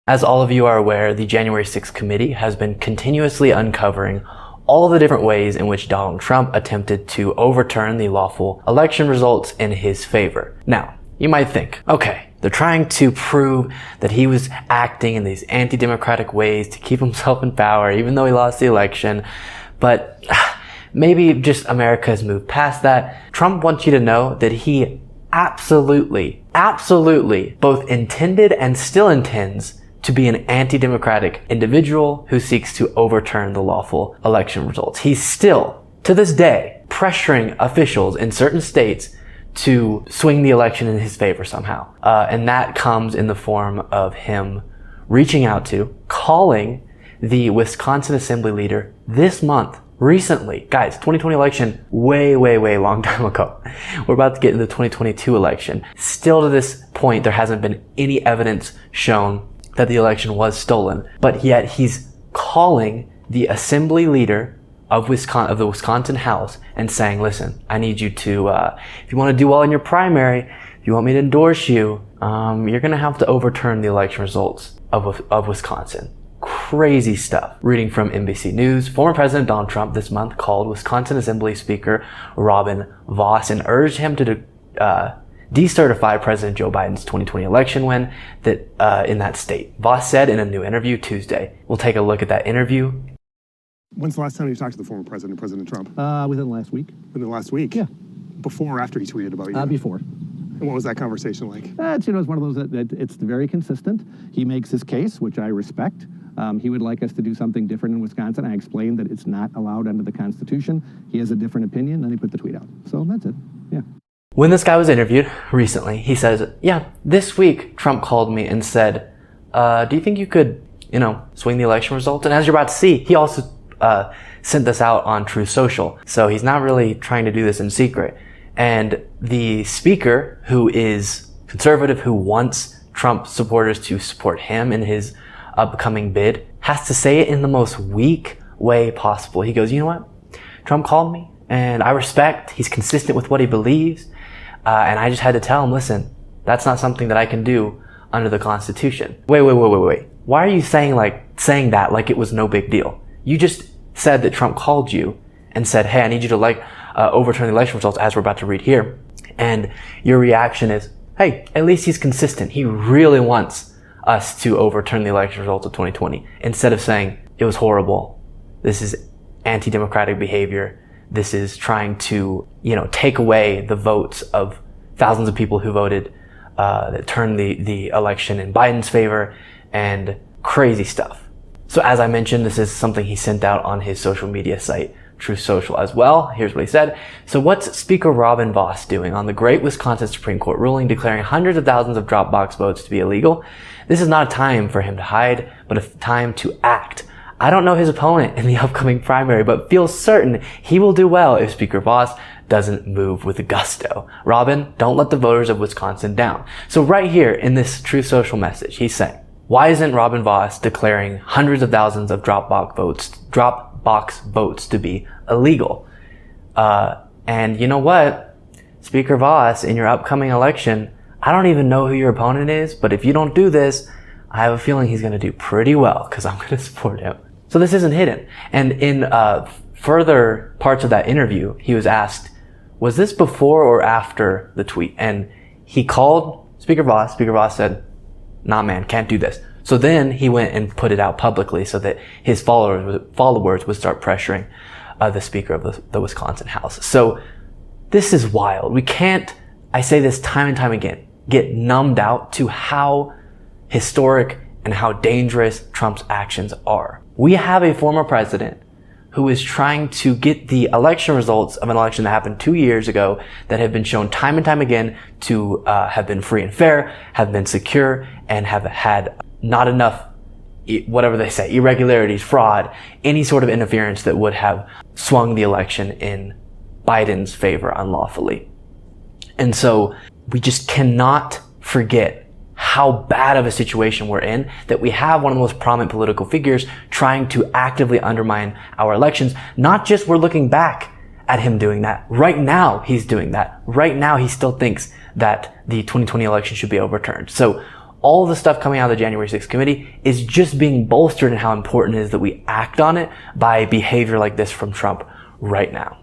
As all of you are aware, the January 6th committee has been continuously uncovering all the different ways in which Donald Trump attempted to overturn the lawful election results in his favor. Now, you might think, okay, they're trying to prove that he was acting in these anti-democratic ways to keep himself in power, even though he lost the election. But maybe just America has moved past that. Trump wants you to know that he absolutely both intended and still intends to be an anti-democratic individual who seeks to overturn the lawful election results. He's still, to this day, pressuring officials in certain states to swing the election in his favor somehow. And that comes in the form of him reaching out to, calling the Wisconsin Assembly leader this month, recently. Guys, 2020 election, way long time ago. We're about to get into the 2022 election. Still to this point, there hasn't been any evidence shown that the election was stolen, but yet he's calling the assembly leader of the Wisconsin House and saying, listen, I need you to, if you want to do well in your primary, if you want me to endorse you, you're going to have to overturn the election results of Wisconsin. Crazy stuff. Reading from NBC News, former President Donald Trump this month called Wisconsin Assembly Speaker Robin Vos and urged him to decertify President Joe Biden's 2020 election win in that state. Vos said in a new interview Tuesday. We'll take a look at that interview. When's the last time you talked to the former president, President Trump? Within the last week. Within the last week? Yeah. Before or after he tweeted about you? Before. And what was that conversation like? It's one of those that it's very consistent. He makes his case, which I respect. He would like us to do something different in Wisconsin. I explained that it's not allowed under the Constitution. He has a different opinion, then he put the tweet out. So that's it. Yeah. When this guy was interviewed recently, he says, yeah, this week Trump called me and said, do you think you could, swing the election results? And as you're about to see, he also sent this out on Truth Social. So he's not really trying to do this in secret. And the speaker, who is conservative, who wants Trump supporters to support him in his upcoming bid, has to say it in the most weak way possible. He goes, you know what? Trump called me and I respect, he's consistent with what he believes. And I just had to tell him, listen, that's not something that I can do under the Constitution. Wait. Why are you saying that like it was no big deal? You just said that Trump called you and said, hey, I need you to overturn the election results as we're about to read here. And your reaction is, hey, at least he's consistent. He really wants us to overturn the election results of 2020. Instead of saying it was horrible. This is anti-democratic behavior. This is trying to, take away the votes of thousands of people who voted, that turned the election in Biden's favor, and crazy stuff. So as I mentioned, this is something he sent out on his social media site, Truth Social as well. Here's what he said. So what's Speaker Robin Vos doing on the great Wisconsin Supreme Court ruling declaring hundreds of thousands of drop box votes to be illegal? This is not a time for him to hide, but a time to act. I don't know his opponent in the upcoming primary, but feel certain he will do well if Speaker Vos doesn't move with gusto. Robin, don't let the voters of Wisconsin down. So right here in this Truth Social message, he's saying, why isn't Robin Vos declaring hundreds of thousands of drop box votes to be illegal? And you know what? Speaker Vos, in your upcoming election, I don't even know who your opponent is, but if you don't do this, I have a feeling he's going to do pretty well because I'm going to support him. So this isn't hidden. And in further parts of that interview, he was asked, was this before or after the tweet? And he called Speaker Vos. Speaker Vos said, nah, man, can't do this. So then he went and put it out publicly so that his followers would start pressuring the Speaker of the Wisconsin House. So this is wild. We can't, I say this time and time again, get numbed out to how historic and how dangerous Trump's actions are. We have a former president who is trying to get the election results of an election that happened 2 years ago that have been shown time and time again to have been free and fair, have been secure, and have had not enough, whatever they say, irregularities, fraud, any sort of interference that would have swung the election in Biden's favor unlawfully. And so we just cannot forget how bad of a situation we're in, that we have one of the most prominent political figures trying to actively undermine our elections. Not just we're looking back at him doing that. Right now, he's doing that. Right now, he still thinks that the 2020 election should be overturned. So all the stuff coming out of the January 6th committee is just being bolstered in how important it is that we act on it by behavior like this from Trump right now.